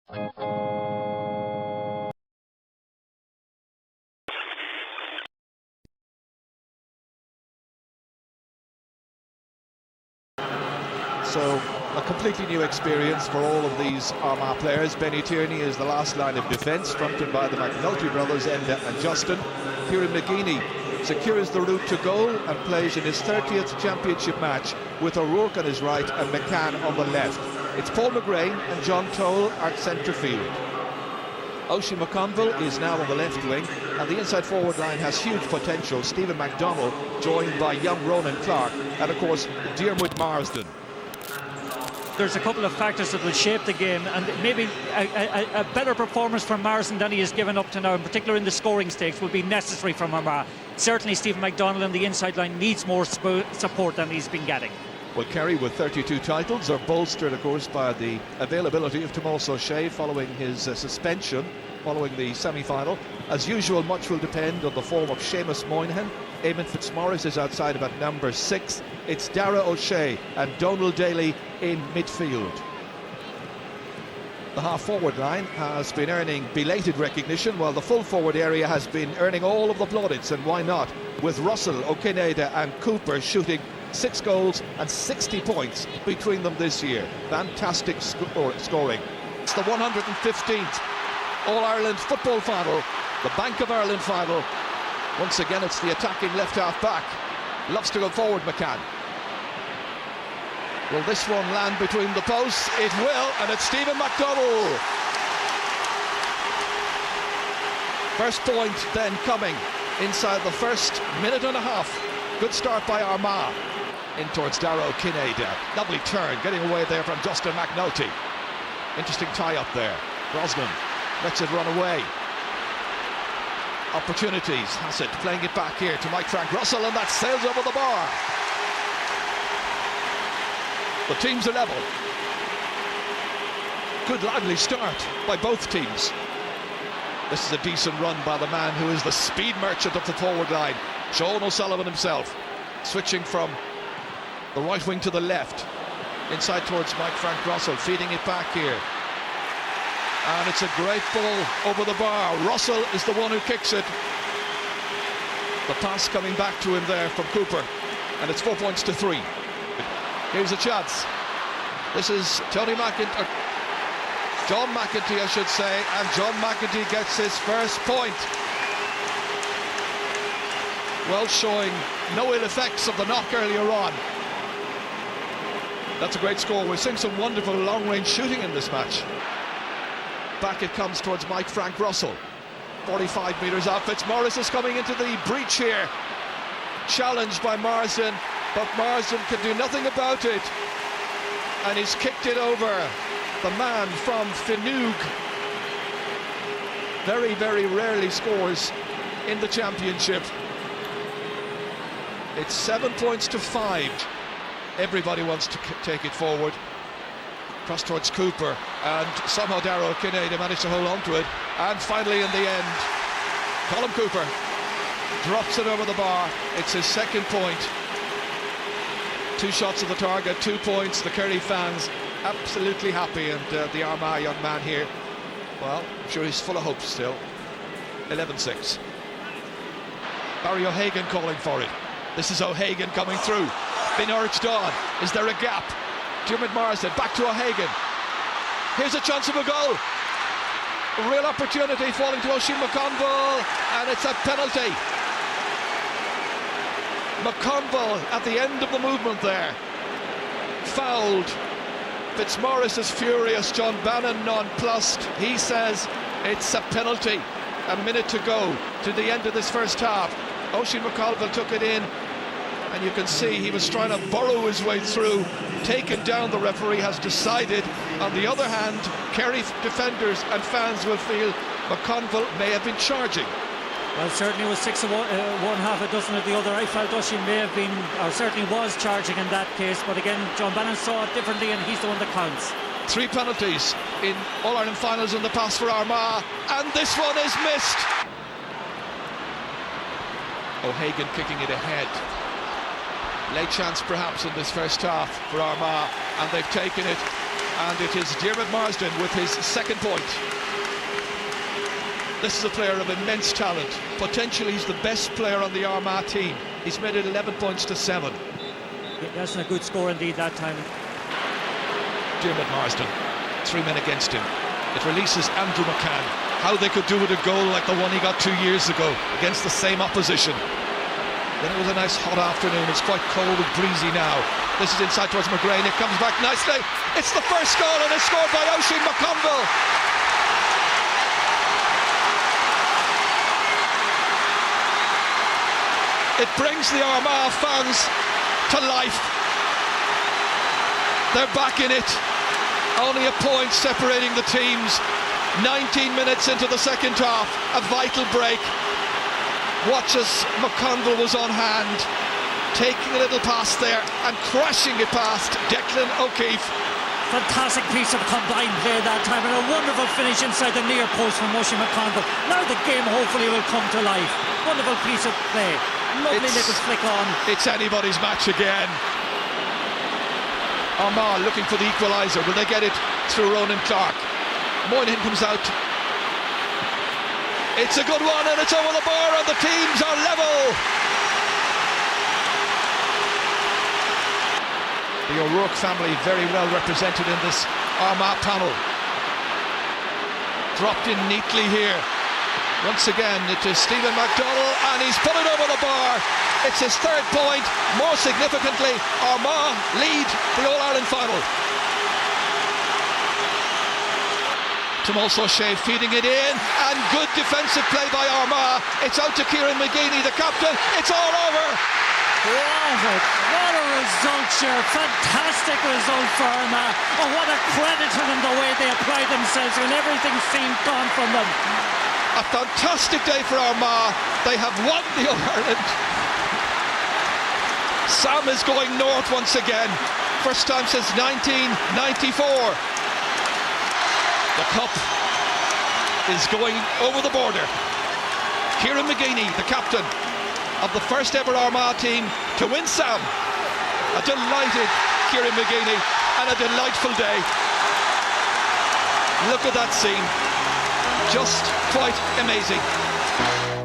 So a completely new experience for all of these Armagh players. Benny Tierney is the last line of defence, fronted by the McNulty brothers, Enda and Justin. Kieran McGeeney secures the route to goal and plays in his 30th championship match with O'Rourke on his right and McCann on the left. It's Paul McGrain and John Toll at centre field. Oisin McConville is now on the left wing, and the inside forward line has huge potential. Stephen MacDonald joined by young Ronan Clark and of course Diarmuid Marsden. There's a couple of factors that will shape the game, and maybe a better performance from Marsden than he has given up to now, in particular in the scoring stakes, will be necessary from Armagh. Certainly Stephen MacDonald on the inside line needs more support than he's been getting. Well, Kerry, with 32 titles, are bolstered, of course, by the availability of Tomás O'Shea following his suspension following the semi-final. As usual, much will depend on the form of Seamus Moynihan. Eamon Fitzmaurice is outside about number 6. It's Dara O'Shea and Donald Daly in midfield. The half-forward line has been earning belated recognition, while the full-forward area has been earning all of the plaudits, and why not, with Russell, O'Kineda and Cooper shooting 6 goals and 60 points between them this year. Fantastic scoring. It's the 115th All-Ireland football final, the Bank of Ireland final. Once again, it's the attacking left half back. Loves to go forward, McCann. Will this one land between the posts? It will, and it's Stephen MacDonald. First point then coming inside the first minute and a half. Good start by Armagh. In towards Dara O'Kineda. Lovely turn, getting away there from Justin McNulty. Interesting tie-up there. Brosnan lets it run away. Opportunities, Hassett playing it back here to Mike Frank Russell, and that sails over the bar. The teams are level. Good lively start by both teams. This is a decent run by the man who is the speed merchant of the forward line, Sean O'Sullivan himself, switching from the right wing to the left, inside towards Mike Frank Russell, feeding it back here. And it's a great ball over the bar. Russell is the one who kicks it. The pass coming back to him there from Cooper, and it's 4 points to 3. Here's a chance. This is John McEntee, I should say, and John McEntee gets his first point. Well, showing no ill effects of the knock earlier on. That's a great score. We're seeing some wonderful long-range shooting in this match. Back it comes towards Mike Frank Russell. 45 metres out. Fitzmaurice is coming into the breach here. Challenged by Marsden, but Marsden can do nothing about it. And he's kicked it over. The man from Finuge very, very rarely scores in the championship. It's 7 points to 5. Everybody wants to take it forward. Cross towards Cooper, and somehow Dara O'Kineda managed to hold on to it. And finally, in the end, Colm Cooper drops it over the bar. It's his second point. 2 shots at the target, 2 points. The Kerry fans absolutely happy, and the Armagh young man here, well, I'm sure he's full of hope still. 11-6. Barry O'Hagan calling for it. This is O'Hagan coming through. Been urged on. Is there a gap? Diarmuid Marsden back to O'Hagan. Here's a chance of a goal. A real opportunity falling to Oisin McConville, and it's a penalty. McConville at the end of the movement there. Fouled. Fitzmaurice is furious. John Bannon nonplussed. He says it's a penalty. A minute to go to the end of this first half. Oisin McConville took it in, and you can see he was trying to burrow his way through, taken down. The referee has decided. On the other hand, Kerry defenders and fans will feel McConville may have been charging. Well, certainly it was 6 of one, half a dozen of the other. I felt Oisin may have been, or certainly was charging in that case, but again, John Bannon saw it differently, and he's the one that counts. 3 penalties in All-Ireland finals in the past for Armagh, and this one is missed. O'Hagan kicking it ahead. Late chance perhaps in this first half for Armagh, and they've taken it. and it is Diarmuid Marsden with his second point. This is a player of immense talent. Potentially he's the best player on the Armagh team. He's made it 11 points to 7. Yeah, that's a good score indeed that time. Diarmuid Marsden, 3 men against him. It releases Andrew McCann. How they could do with a goal like the one he got 2 years ago against the same opposition. Then it was a nice hot afternoon. It's quite cold and breezy now. This is inside towards McGrain. It comes back nicely. It's the first goal, and it's scored by Oisin McConville. It brings the Armagh fans to life. They're back in it. Only a point separating the teams. 19 minutes into the second half, a vital break. Watch as McConville was on hand, taking a little pass there and crashing it past Declan O'Keefe. Fantastic piece of combined play that time, and a wonderful finish inside the near post from Oisin McConville. Now the game hopefully will come to life. Wonderful piece of play. Lovely little flick on. It's anybody's match again. Armagh looking for the equaliser. Will they get it through Ronan Clark? Moynihan comes out. It's a good one, and it's over the bar, and the teams are level. The O'Rourke family very well represented in this Armagh panel. Dropped in neatly here. Once again, it is Stephen McDonnell, and he's put it over the bar. It's his third point. More significantly, Armagh lead the All-Ireland final. Tomas O'Shea feeding it in, and good defensive play by Armagh. It's out to Kieran McGeady, the captain. It's all over. What a result, sure. Fantastic result for Armagh. Oh, what a credit to them the way they applied themselves when everything seemed gone from them. A fantastic day for Armagh. They have won the All-Ireland. Sam is going north once again. First time since 1994. The cup is going over the border. Kieran McGeady, the captain of the first ever Armagh team to win Sam. A delighted Kieran McGeady and a delightful day. Look at that scene. Just quite amazing.